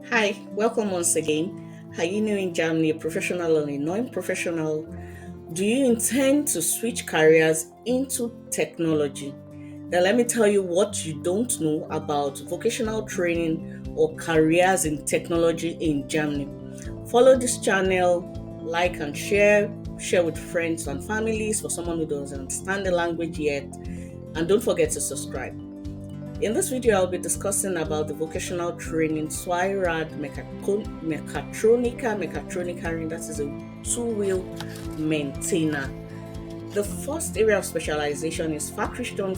Hi, welcome once again. Are you new in Germany, a professional or a non-professional? Do you intend to switch careers into technology? Then let me tell you what you don't know about vocational training or careers in technology in Germany. Follow this channel, like and share with friends and families for someone who doesn't understand the language yet, and don't forget to subscribe. In this video, I'll be discussing about the vocational training ZWEIRADMACHATRONIKER, that is a two-wheel maintainer. The first area of specialization is FACHRICHTUNG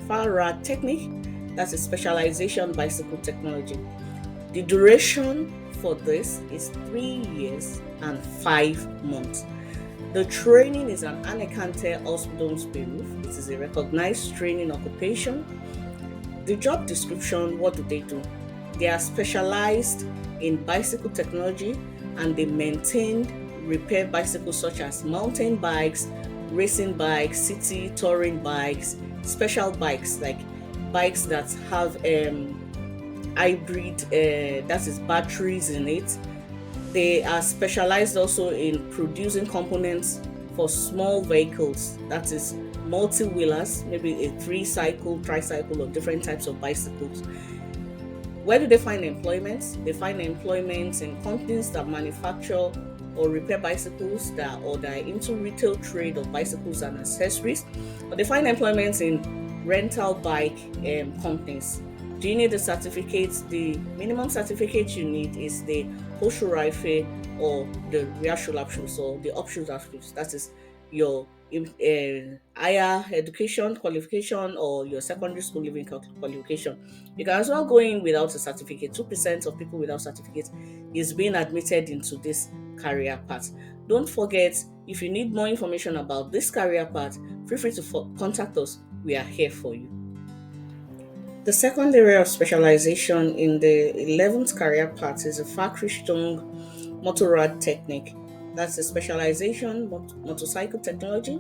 FAHRRADTECHNIK, that's a specialization bicycle technology. The duration for this is 3 years and 5 months. The training is an anerkannte Ausbildungsberuf. It is a recognized training occupation. The job description, what do? They are specialized in bicycle technology and they maintain, repair bicycles such as mountain bikes, racing bikes, city touring bikes, special bikes like bikes that have hybrid, that is batteries in it. They are specialized also in producing components for small vehicles, that is multi-wheelers, maybe a tricycle, or different types of bicycles. Where do they find employment? They find employment in companies that manufacture or repair bicycles that are into retail trade of bicycles and accessories. But they find employment in rental bike companies. Do you need the certificates? The minimum certificate you need is the Hochschulreife or the Realschulabschluss or the Hauptschulabschluss. That is your higher education qualification or your secondary school leaving qualification. You can as well go in without a certificate. 2% of people without certificate is being admitted into this career path. Don't forget, if you need more information about this career path, feel free to contact us. We are here for you. The second area of specialization in the 11th career path is the FACHRICHTUNG Motorradtechnik. That's a specialization motorcycle technology.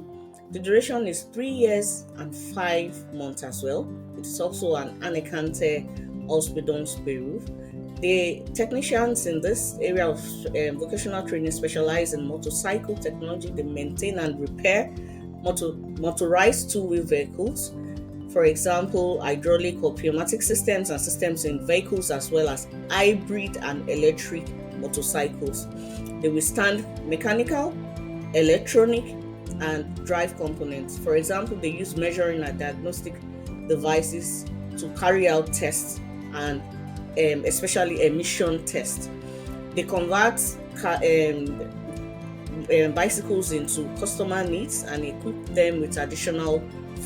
The duration is 3 years and 5 months as well. It is also an anerkannte Ausbildungsberuf. The technicians in this area of vocational training specialize in motorcycle technology. They maintain and repair motorized two-wheel vehicles. For example, hydraulic or pneumatic systems and systems in vehicles, as well as hybrid and electric motorcycles. They withstand mechanical, electronic, and drive components. For example, they use measuring and diagnostic devices to carry out tests and especially emission tests. They convert bicycles into customer needs and equip them with additional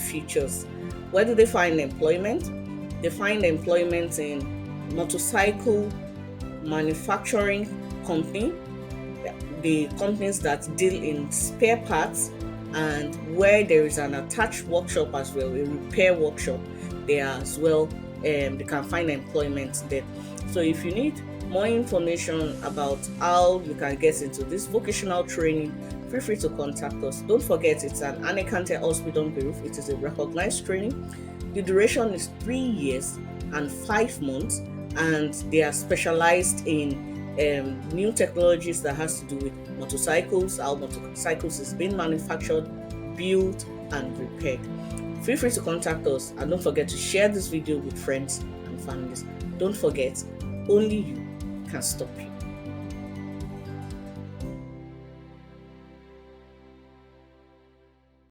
features. Where do they find employment? They find employment in motorcycle manufacturing company, the companies that deal in spare parts, and where there is an attached workshop as well, a repair workshop, they are as well. They can find employment there. So if you need more information about how you can get into this vocational training, feel free to contact us. Don't forget, it's an anerkannte Ausbildungsberuf. It is a recognized training. The duration is 3 years and 5 months, and they are specialized in new technologies that has to do with motorcycles, how motorcycles is being manufactured, built, and repaired. Feel free to contact us, and don't forget to share this video with friends and families. Don't forget, only you can stop you.